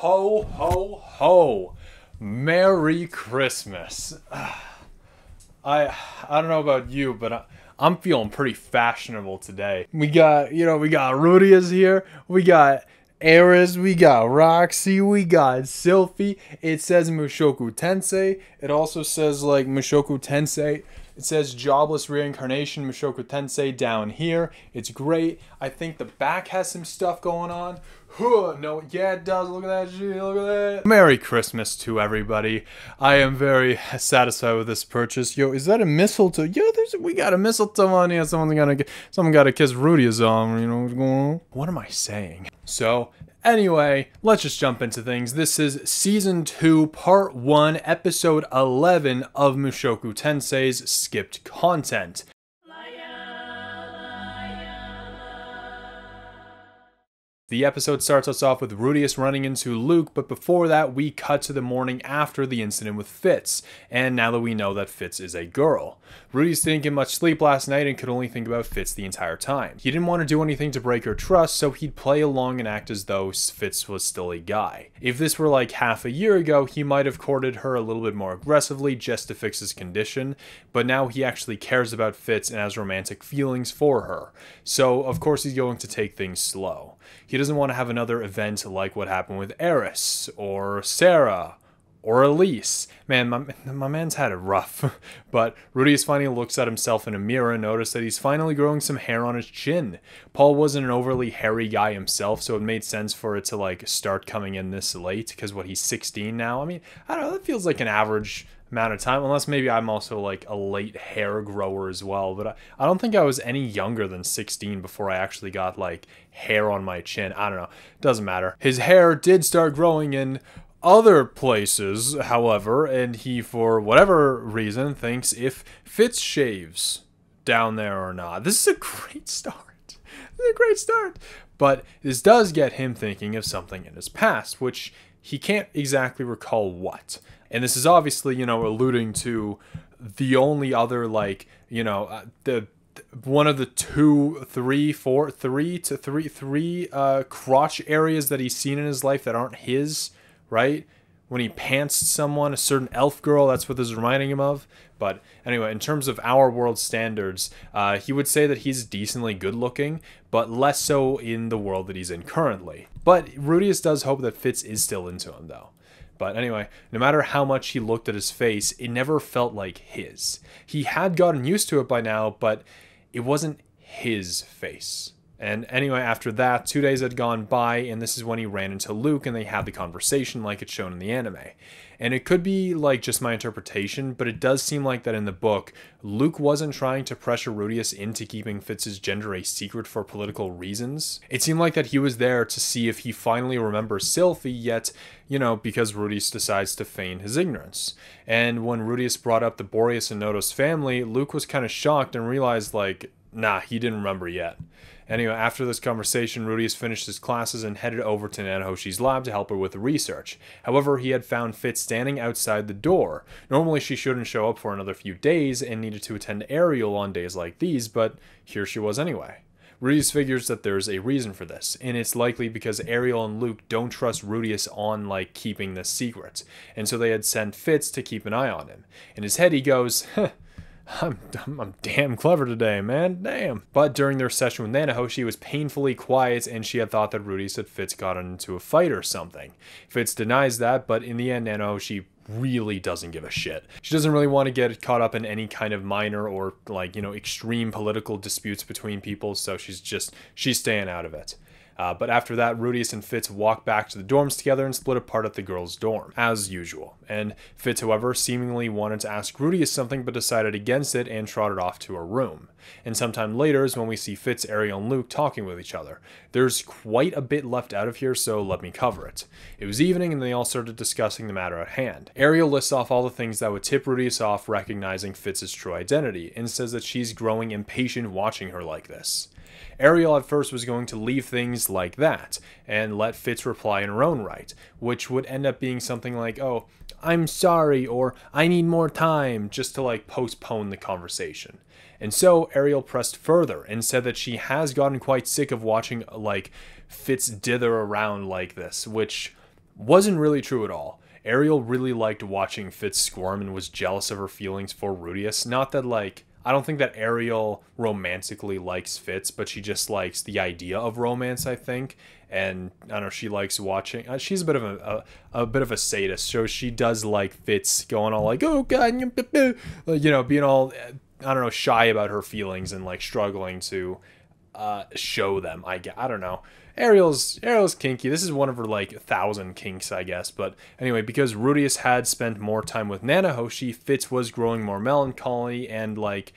Ho, ho, ho. Merry Christmas. I don't know about you, but I'm feeling pretty fashionable today. We got Rudy is here. We got Eris, we got Roxy, we got Sylphy. It says Mushoku Tensei. It also says like Mushoku Tensei. It says Jobless Reincarnation Mushoku Tensei down here. It's great. I think the back has some stuff going on. No, yeah, it does. Look at that shit. Look at that. Merry Christmas to everybody. I am very satisfied with this purchase. Yo, is that a mistletoe? Yo, we got a mistletoe on here. Someone got to kiss Rudy's arm. You know what's going on? What am I saying? So, anyway, let's just jump into things. This is Season 2, Part 1, Episode 11 of Mushoku Tensei's Skipped Content. The episode starts us off with Rudius running into Luke, but before that we cut to the morning after the incident with Fitz, and now that we know that Fitz is a girl. Rudius didn't get much sleep last night and could only think about Fitz the entire time. He didn't want to do anything to break her trust, so he'd play along and act as though Fitz was still a guy. If this were like half a year ago, he might have courted her a little bit more aggressively just to fix his condition, but now he actually cares about Fitz and has romantic feelings for her. So of course he's going to take things slow. He doesn't want to have another event like what happened with Eris, or Sarah, or Elise. Man, my man's had it rough. But Rudius finally looks at himself in a mirror and notices that he's finally growing some hair on his chin. Paul wasn't an overly hairy guy himself, so it made sense for it to like start coming in this late, because he's 16 now. I mean, I don't know, that feels like an average amount of time, unless maybe I'm also like a late hair grower as well, but I don't think I was any younger than 16 before I actually got like hair on my chin. I don't know, doesn't matter. His hair did start growing in other places, however, and he, for whatever reason, thinks if Fitz shaves down there or not. This is a great start. This is a great start. But this does get him thinking of something in his past, which he can't exactly recall what. And this is obviously, alluding to the only other, like, one of the three crotch areas that he's seen in his life that aren't his, right? When he pants someone, a certain elf girl, that's what this is reminding him of. But anyway, in terms of our world standards, he would say that he's decently good looking, but less so in the world that he's in currently. But Rudius does hope that Fitz is still into him, though. But anyway, no matter how much he looked at his face, it never felt like his. He had gotten used to it by now, but it wasn't his face. And anyway, after that, 2 days had gone by, and this is when he ran into Luke and they had the conversation like it's shown in the anime. And it could be like just my interpretation, but it does seem like that in the book, Luke wasn't trying to pressure Rudius into keeping Fitz's gender a secret for political reasons. It seemed like that he was there to see if he finally remembers Sylphy, yet, because Rudius decides to feign his ignorance. And when Rudius brought up the Boreas and Nodos family, Luke was kind of shocked and realized, like, nah, he didn't remember yet. Anyway, after this conversation, Rudius finished his classes and headed over to Nanohoshi's lab to help her with the research. However, he had found Fitz standing outside the door. Normally, she shouldn't show up for another few days and needed to attend Ariel on days like these, but here she was anyway. Rudius figures that there's a reason for this, and it's likely because Ariel and Luke don't trust Rudius on, like, keeping this secret, and so they had sent Fitz to keep an eye on him. In his head, he goes, I'm damn clever today, man, damn. But during their session with Nanohoshi, it was painfully quiet, and she had thought that Rudius had Fitz gotten into a fight or something. Fitz denies that, but in the end, Nanohoshi really doesn't give a shit. She doesn't really want to get caught up in any kind of minor or, like, extreme political disputes between people, so she's staying out of it. But after that, Rudius and Fitz walked back to the dorms together and split apart at the girls' dorm, as usual. And Fitz, however, seemingly wanted to ask Rudius something but decided against it and trotted off to her room. And sometime later is when we see Fitz, Ariel, and Luke talking with each other. There's quite a bit left out of here, so let me cover it. It was evening and they all started discussing the matter at hand. Ariel lists off all the things that would tip Rudius off recognizing Fitz's true identity, and says that she's growing impatient watching her like this. Ariel at first was going to leave things like that, and let Fitz reply in her own right, which would end up being something like, oh, I'm sorry, or I need more time, just to like postpone the conversation. And so Ariel pressed further and said that she has gotten quite sick of watching like Fitz dither around like this, which wasn't really true at all. Ariel really liked watching Fitz squirm and was jealous of her feelings for Rudius. Not that, like, I don't think that Ariel romantically likes Fitz, but she just likes the idea of romance, I think. And I don't know, she likes watching. She's a bit of a bit of a sadist, so she does like Fitz going all like, oh god, you know, being all, I don't know, shy about her feelings and like struggling to show them. I don't know. Ariel's kinky. This is one of her like 1,000 kinks, I guess. But anyway, because Rudius had spent more time with Nanahoshi, Fitz was growing more melancholy, and like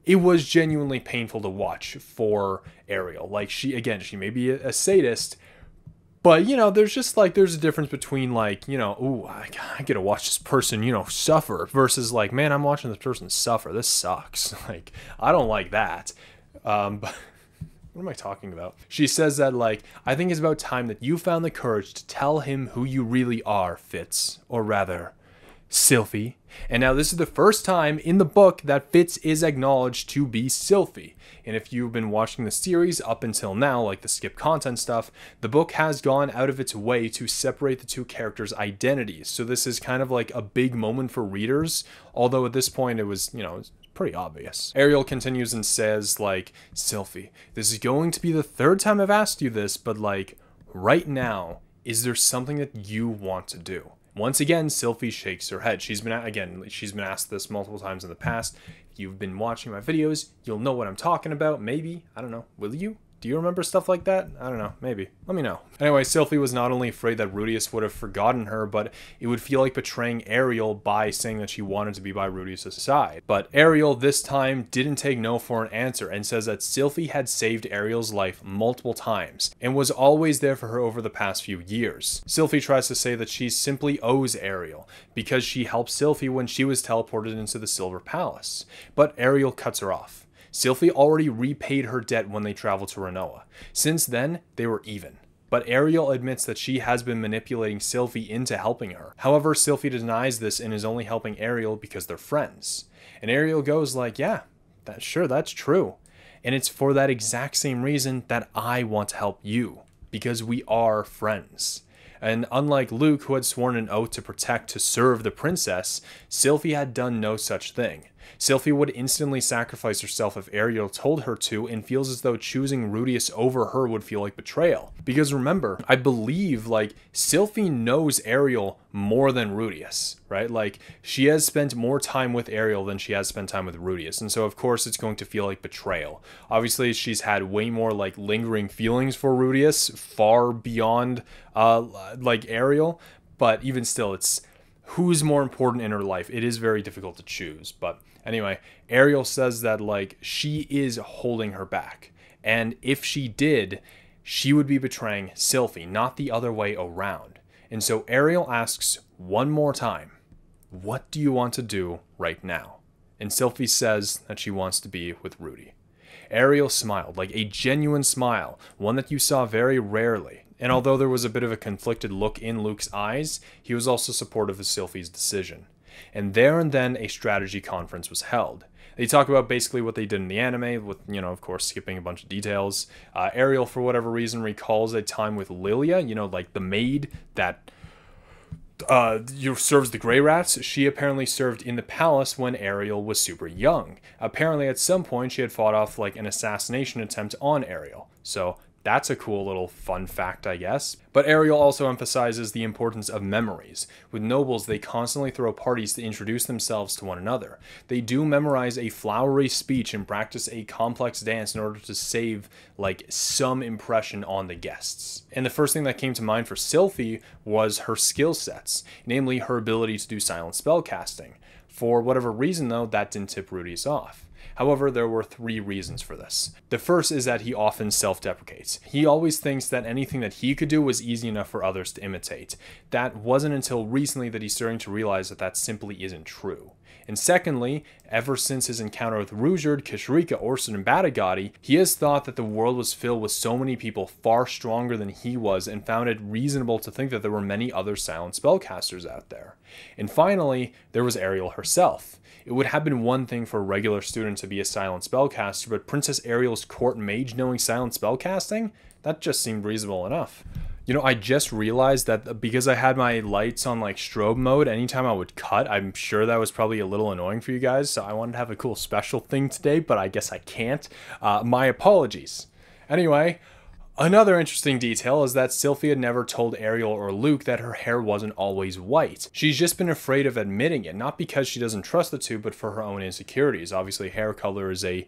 it was genuinely painful to watch for Ariel. Like she may be a sadist, but you know, there's a difference between like, you know, ooh, I get to watch this person, you know, suffer versus like, man, I'm watching this person suffer. This sucks. Like I don't like that. But what am I talking about? She says that, like, I think it's about time that you found the courage to tell him who you really are, Fitz. Or rather, Sylphy. And now this is the first time in the book that Fitz is acknowledged to be Sylphy. And if you've been watching the series up until now, like the skip content stuff, the book has gone out of its way to separate the two characters' identities. So this is kind of like a big moment for readers. Although at this point it was, you know, pretty obvious. Ariel continues and says, like, Sylphy, this is going to be the third time I've asked you this, but like, right now, is there something that you want to do? Once again, Sylphy shakes her head. She's been asked this multiple times in the past. If you've been watching my videos, you'll know what I'm talking about. Maybe. I don't know. Will you? Do you remember stuff like that? I don't know. Maybe. Let me know. Anyway, Sylphy was not only afraid that Rudius would have forgotten her, but it would feel like betraying Ariel by saying that she wanted to be by Rudius' side. But Ariel this time didn't take no for an answer and says that Sylphy had saved Ariel's life multiple times and was always there for her over the past few years. Sylphy tries to say that she simply owes Ariel because she helped Sylphy when she was teleported into the Silver Palace. But Ariel cuts her off. Sylphy already repaid her debt when they traveled to Renoa. Since then, they were even. But Ariel admits that she has been manipulating Sylphy into helping her. However, Sylphy denies this and is only helping Ariel because they're friends. And Ariel goes like, yeah, that's true. And it's for that exact same reason that I want to help you. Because we are friends. And unlike Luke, who had sworn an oath to protect, to serve the princess, Sylphy had done no such thing. Sylphy would instantly sacrifice herself if Ariel told her to, and feels as though choosing Rudius over her would feel like betrayal. Because remember, I believe, like, Sylphy knows Ariel more than Rudius, right? Like, she has spent more time with Ariel than she has spent time with Rudius, and so of course it's going to feel like betrayal. Obviously, she's had way more, like, lingering feelings for Rudius, far beyond, like, Ariel, but even still, it's who's more important in her life. It is very difficult to choose, but anyway, Ariel says that, like, she is holding her back. And if she did, she would be betraying Sylphy, not the other way around. And so Ariel asks one more time, what do you want to do right now? And Sylphy says that she wants to be with Rudy. Ariel smiled, like a genuine smile, one that you saw very rarely. And although there was a bit of a conflicted look in Luke's eyes, he was also supportive of Sylphy's decision. And there and then a strategy conference was held. They talk about basically what they did in the anime, with, you know, of course, skipping a bunch of details. Ariel, for whatever reason, recalls a time with Lilia, you know, like the maid that serves the Grey Rats. She apparently served in the palace when Ariel was super young. Apparently, at some point, she had fought off like an assassination attempt on Ariel. So that's a cool little fun fact, I guess. But Ariel also emphasizes the importance of memories. With nobles, they constantly throw parties to introduce themselves to one another. They do memorize a flowery speech and practice a complex dance in order to save, like, some impression on the guests. And the first thing that came to mind for Sylphy was her skill sets, namely her ability to do silent spellcasting. For whatever reason, though, that didn't tip Rudius off. However, there were 3 reasons for this. The first is that he often self-deprecates. He always thinks that anything that he could do was easy enough for others to imitate. That wasn't until recently that he's starting to realize that that simply isn't true. And secondly, ever since his encounter with Ruijerd, Kishirika, Orson, and Batagati, he has thought that the world was filled with so many people far stronger than he was, and found it reasonable to think that there were many other silent spellcasters out there. And finally, there was Ariel herself. It would have been one thing for a regular student to be a silent spellcaster, but Princess Ariel's court mage knowing silent spellcasting? That just seemed reasonable enough. You know, I just realized that because I had my lights on like strobe mode, anytime I would cut, I'm sure that was probably a little annoying for you guys. So I wanted to have a cool special thing today, but I guess I can't. My apologies. Anyway, another interesting detail is that Sylphy had never told Ariel or Luke that her hair wasn't always white. She's just been afraid of admitting it, not because she doesn't trust the two, but for her own insecurities. Obviously, hair color is a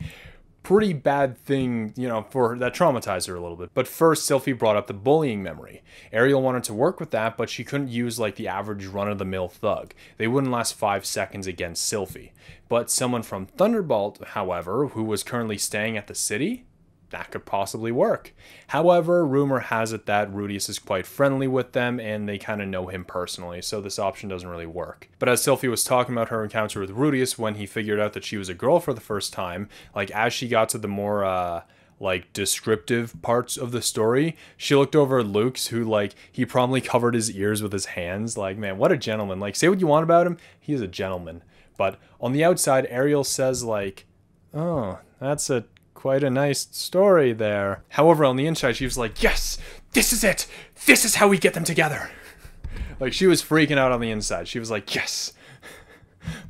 pretty bad thing, you know, for that traumatized her a little bit. But first, Sylphy brought up the bullying memory. Ariel wanted to work with that, but she couldn't use like the average run-of-the-mill thug. They wouldn't last 5 seconds against Sylphy. But someone from Thunderbolt, however, who was currently staying at the city, that could possibly work. However, rumor has it that Rudius is quite friendly with them and they kind of know him personally, so this option doesn't really work. But as Sylphy was talking about her encounter with Rudius when he figured out that she was a girl for the first time, like as she got to the more like descriptive parts of the story, she looked over at Luke's, who like he promptly covered his ears with his hands. Like, man, what a gentleman. Like, say what you want about him, he is a gentleman. But on the outside, Ariel says like, oh, that's quite a nice story there. However, on the inside, she was like, yes, this is it. This is how we get them together. Like, she was freaking out on the inside. She was like, yes.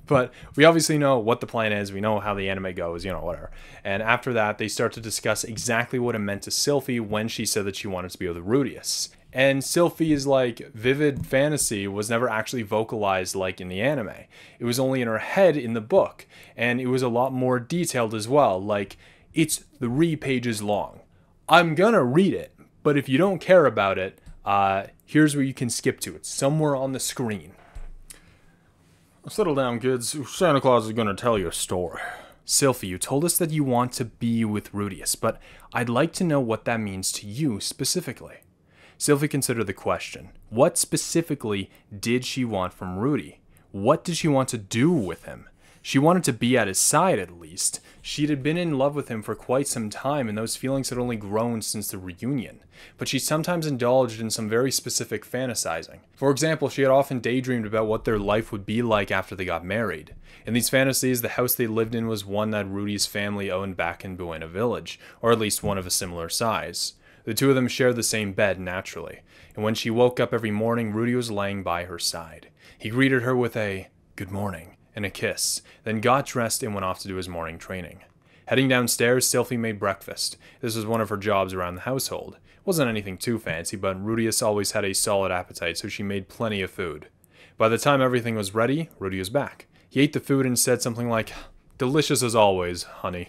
But we obviously know what the plan is. We know how the anime goes, you know, whatever. And after that, they start to discuss exactly what it meant to Sylphy when she said that she wanted to be with Rudius. And Sylphy's like vivid fantasy was never actually vocalized like in the anime. It was only in her head in the book. And it was a lot more detailed as well. Like, it's 3 pages long. I'm gonna read it, but if you don't care about it, here's where you can skip to. It's somewhere on the screen. Settle down, kids. Santa Claus is gonna tell you a story. Sylphy, you told us that you want to be with Rudius, but I'd like to know what that means to you specifically. Sylphy considered the question. What specifically did she want from Rudy? What did she want to do with him? She wanted to be at his side, at least. She had been in love with him for quite some time, and those feelings had only grown since the reunion. But she sometimes indulged in some very specific fantasizing. For example, she had often daydreamed about what their life would be like after they got married. In these fantasies, the house they lived in was one that Rudy's family owned back in Buena Village, or at least one of a similar size. The two of them shared the same bed, naturally, and when she woke up every morning, Rudy was laying by her side. He greeted her with a "good morning" and a kiss, then got dressed and went off to do his morning training. Heading downstairs, Sylphy made breakfast. This was one of her jobs around the household. It wasn't anything too fancy, but Rudius always had a solid appetite, so she made plenty of food. By the time everything was ready, Rudy was back. He ate the food and said something like, "Delicious as always, honey."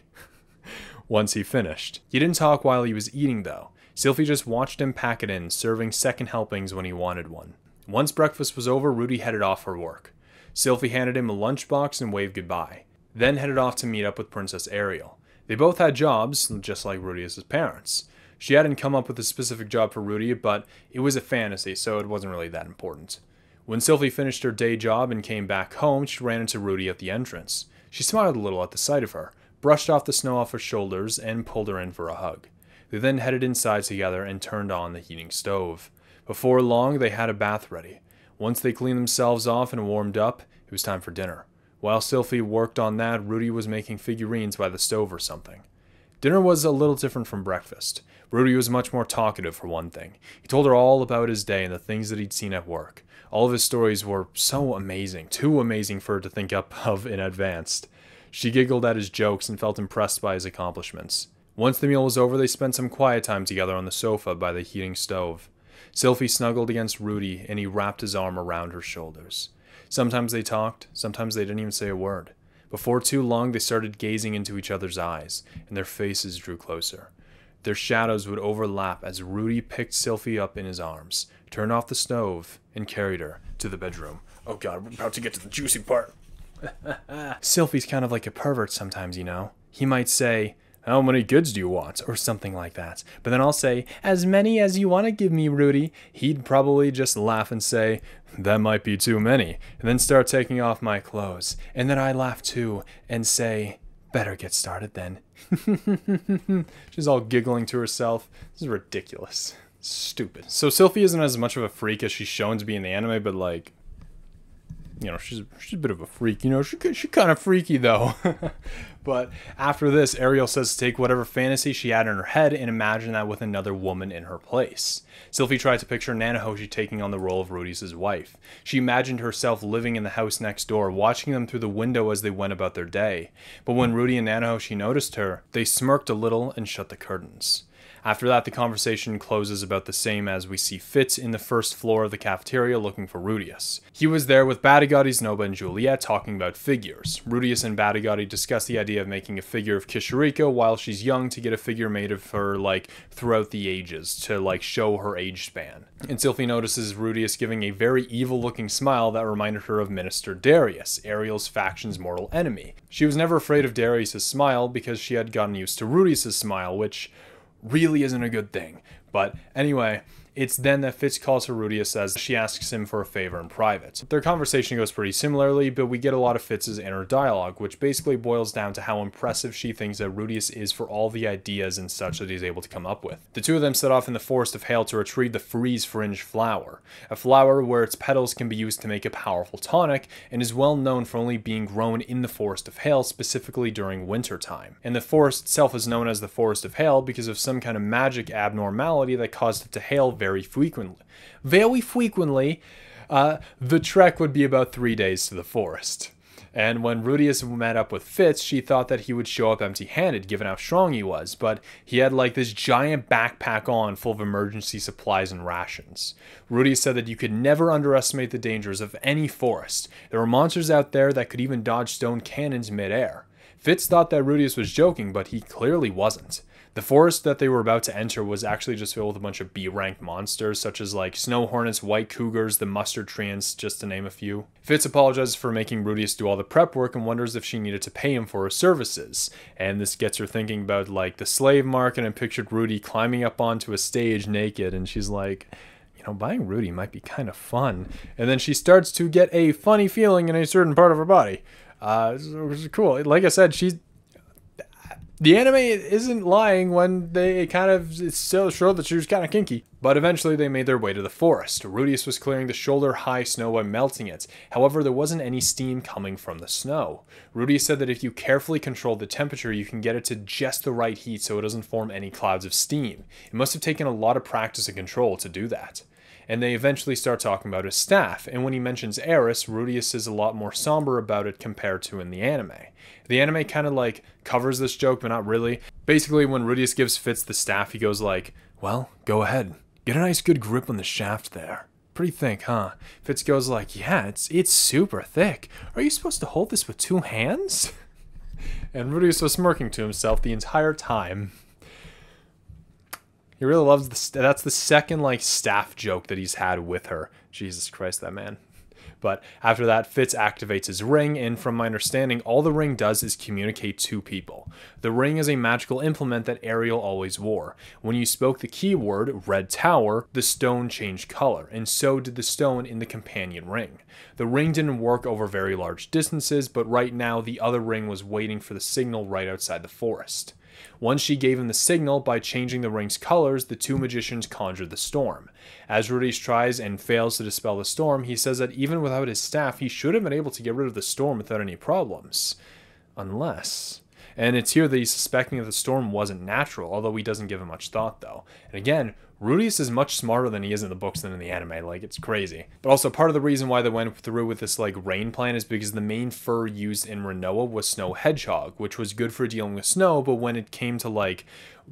Once he finished. He didn't talk while he was eating, though. Sylphy just watched him pack it in, serving second helpings when he wanted one. Once breakfast was over, Rudy headed off for work. Sylphy handed him a lunchbox and waved goodbye, then headed off to meet up with Princess Ariel. They both had jobs, just like Rudius' parents. She hadn't come up with a specific job for Rudy, but it was a fantasy, so it wasn't really that important. When Sylphy finished her day job and came back home, she ran into Rudy at the entrance. She smiled a little at the sight of her, brushed off the snow off her shoulders, and pulled her in for a hug. They then headed inside together and turned on the heating stove. Before long, they had a bath ready. Once they cleaned themselves off and warmed up, it was time for dinner. While Sylphy worked on that, Rudy was making figurines by the stove or something. Dinner was a little different from breakfast. Rudy was much more talkative, for one thing. He told her all about his day and the things that he'd seen at work. All of his stories were so amazing, too amazing for her to think up of in advance. She giggled at his jokes and felt impressed by his accomplishments. Once the meal was over, they spent some quiet time together on the sofa by the heating stove. Sylphy snuggled against Rudy, and he wrapped his arm around her shoulders. Sometimes they talked, sometimes they didn't even say a word. Before too long, they started gazing into each other's eyes, and their faces drew closer. Their shadows would overlap as Rudy picked Sylphy up in his arms, turned off the stove, and carried her to the bedroom. Oh god, we're about to get to the juicy part. Sylphy's kind of like a pervert sometimes, you know. He might say, "How many kids do you want?" or something like that. But then I'll say, "As many as you want to give me, Rudy." He'd probably just laugh and say, "That might be too many," and then start taking off my clothes. And then I laugh too and say, "Better get started then." She's all giggling to herself. This is ridiculous. Stupid. So Sylphy isn't as much of a freak as she's shown to be in the anime, but like, she's a bit of a freak. She's kind of freaky though. But after this, Ariel says to take whatever fantasy she had in her head and imagine that with another woman in her place. Sylphy tried to picture Nanahoshi taking on the role of Rudeus' wife. She imagined herself living in the house next door, watching them through the window as they went about their day. But when Rudy and Nanahoshi noticed her, they smirked a little and shut the curtains. After that, the conversation closes about the same as we see Fitz in the first floor of the cafeteria looking for Rudeus. He was there with Badigatti, Noba, and Juliet talking about figures. Rudeus and Badigatti discuss the idea of making a figure of Kishiriko while she's young to get a figure made of her, throughout the ages, to, show her age span. And Sylphy notices Rudeus giving a very evil-looking smile that reminded her of Minister Darius, Ariel's faction's mortal enemy. She was never afraid of Darius' smile because she had gotten used to Rudeus' smile, which really isn't a good thing. But anyway, it's then that Fitz calls her Rudeus as she asks him for a favor in private. Their conversation goes pretty similarly, but we get a lot of Fitz's inner dialogue, which basically boils down to how impressive she thinks that Rudeus is for all the ideas and such that he's able to come up with. The two of them set off in the Forest of Hail to retrieve the Freeze Fringe flower, a flower where its petals can be used to make a powerful tonic, and is well known for only being grown in the Forest of Hail, specifically during winter time. And the forest itself is known as the Forest of Hail because of some kind of magic abnormality that caused it to hail very frequently. The trek would be about 3 days to the forest. And when Rudeus met up with Fitz, she thought that he would show up empty-handed given how strong he was, but he had this giant backpack on full of emergency supplies and rations. Rudeus said that you could never underestimate the dangers of any forest. There were monsters out there that could even dodge stone cannons mid-air. Fitz thought that Rudeus was joking, but he clearly wasn't. The forest that they were about to enter was actually just filled with a bunch of B-ranked monsters, such as snow hornets, white cougars, the mustard treants, just to name a few. Fitz apologizes for making Rudeus do all the prep work and wonders if she needed to pay him for his services. And this gets her thinking about the slave market and pictured Rudy climbing up onto a stage naked, and she's like, buying Rudy might be kind of fun. And then she starts to get a funny feeling in a certain part of her body. Which is cool. Like I said, the anime isn't lying when they it still showed that she was kind of kinky. But eventually they made their way to the forest. Rudeus was clearing the shoulder-high snow by melting it. However, there wasn't any steam coming from the snow. Rudeus said that if you carefully control the temperature, you can get it to just the right heat so it doesn't form any clouds of steam. It must have taken a lot of practice and control to do that. And they eventually start talking about his staff, and when he mentions Eris, Rudeus is a lot more somber about it compared to in the anime. The anime kind of covers this joke, but not really. Basically, when Rudeus gives Fitz the staff, he goes well, go ahead. Get a nice good grip on the shaft there. Pretty thick, huh? Fitz goes yeah, it's super thick. Are you supposed to hold this with 2 hands? And Rudeus was smirking to himself the entire time. He really loves that's the second staff joke that he's had with her. Jesus Christ, that man. But after that, Fitz activates his ring, and from my understanding, all the ring does is communicate to people. The ring is a magical implement that Ariel always wore. When you spoke the keyword, Red Tower, the stone changed color, and so did the stone in the companion ring. The ring didn't work over very large distances, but right now the other ring was waiting for the signal right outside the forest. Once she gave him the signal, by changing the ring's colors, the two magicians conjured the storm. As Rudeus tries and fails to dispel the storm, he says that even without his staff, he should have been able to get rid of the storm without any problems. Unless... And it's here that he's suspecting that the storm wasn't natural, although he doesn't give it much thought, though. And again, Rudeus is much smarter than he is in the books than in the anime. It's crazy. But also, part of the reason why they went through with this, rain plan is because the main fur used in Renoa was snow hedgehog, which was good for dealing with snow, but when it came to,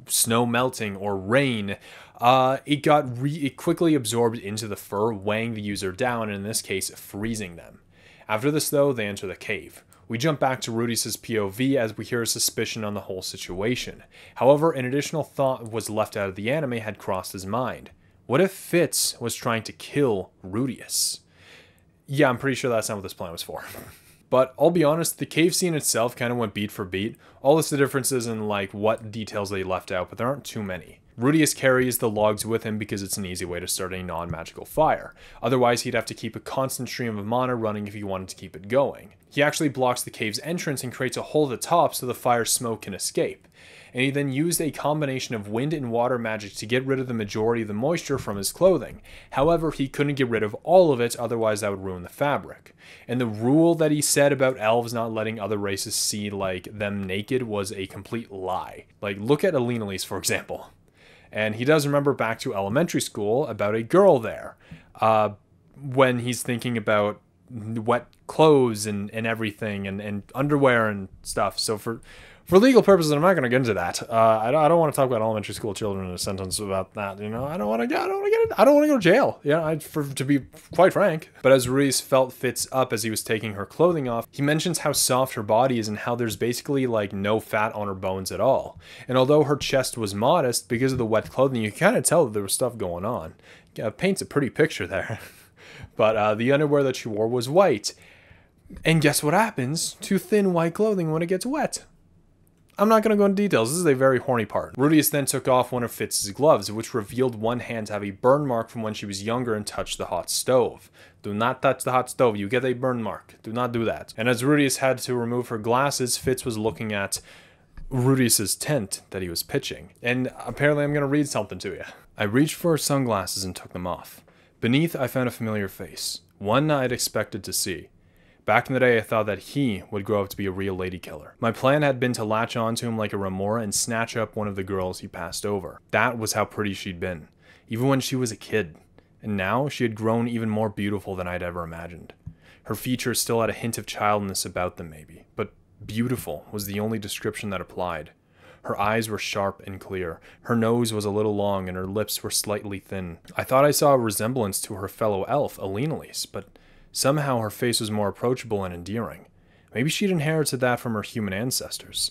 snow melting or rain, it quickly absorbed into the fur, weighing the user down, and in this case, freezing them. After this, though, they enter the cave. We jump back to Rudeus' POV as we hear a suspicion on the whole situation. However, an additional thought was left out of the anime had crossed his mind. What if Fitz was trying to kill Rudeus? Yeah, I'm pretty sure that's not what this plan was for. But I'll be honest, the cave scene itself kind of went beat for beat. All this the differences in what details they left out, but there aren't too many. Rudius carries the logs with him because it's an easy way to start a non-magical fire. Otherwise, he'd have to keep a constant stream of mana running if he wanted to keep it going. He actually blocks the cave's entrance and creates a hole at the top so the fire's smoke can escape. And he then used a combination of wind and water magic to get rid of the majority of the moisture from his clothing. However, he couldn't get rid of all of it, otherwise that would ruin the fabric. And the rule that he said about elves not letting other races see like them naked was a complete lie. Like, look at Alenalise, for example. And he does remember back to elementary school about a girl there. When he's thinking about wet clothes and everything and underwear and stuff. So for legal purposes, I'm not going to get into that. I don't want to talk about elementary school children in a sentence about that. You know, I don't want to go to jail. Yeah, to be quite frank. But as Rudius felt Fitz up as he was taking her clothing off, he mentions how soft her body is and how there's basically like no fat on her bones at all. And although her chest was modest, because of the wet clothing, you kind of tell that there was stuff going on. Yeah, paints a pretty picture there. But the underwear that she wore was white. And guess what happens to thin white clothing when it gets wet? I'm not going to go into details, this is a very horny part. Rudius then took off one of Fitz's gloves, which revealed one hand to have a burn mark from when she was younger and touched the hot stove. Do not touch the hot stove, you get a burn mark. Do not do that. And as Rudius had to remove her glasses, Fitz was looking at Rudius's tent that he was pitching. And apparently I'm going to read something to you. I reached for her sunglasses and took them off. Beneath, I found a familiar face, one I'd expected to see. Back in the day, I thought that he would grow up to be a real lady killer. My plan had been to latch onto him like a remora and snatch up one of the girls he passed over. That was how pretty she'd been, even when she was a kid. And now, she had grown even more beautiful than I'd ever imagined. Her features still had a hint of childness about them maybe, but beautiful was the only description that applied. Her eyes were sharp and clear, her nose was a little long, and her lips were slightly thin. I thought I saw a resemblance to her fellow elf, Alenalise, but somehow her face was more approachable and endearing. Maybe she'd inherited that from her human ancestors.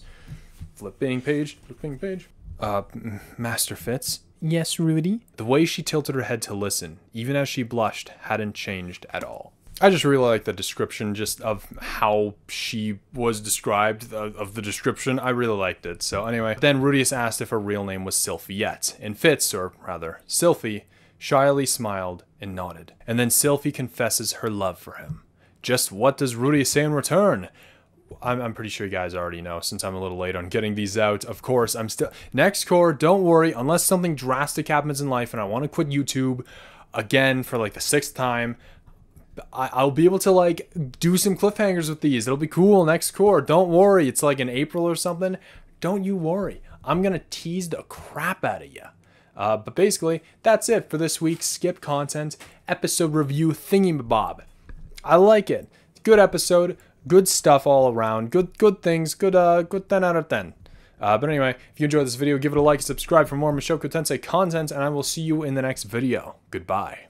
Flipping page. Master Fitz? Yes, Rudy? The way she tilted her head to listen, even as she blushed, hadn't changed at all. I just really like the description just of how she was described, of the description. I really liked it. So anyway, then Rudius asked if her real name was Sylphy yet, and Fitz, or rather, Sylphy, shyly smiled and nodded. And then Sylphy confesses her love for him. Just what does Rudius say in return? I'm pretty sure you guys already know, since I'm a little late on getting these out. Of course, I'm still... Next core, don't worry, unless something drastic happens in life and I want to quit YouTube again for like the 6th time, I'll be able to like do some cliffhangers with these. It'll be cool. Next core, don't worry. It's like in April or something. Don't you worry. I'm going to tease the crap out of you. But basically, that's it for this week's Skip Content episode review thingy-mabob. I like it. Good episode. Good stuff all around. Good things. Good 10 out of 10. But anyway, if you enjoyed this video, give it a like and subscribe for more Mushoku Tensei content, and I will see you in the next video. Goodbye.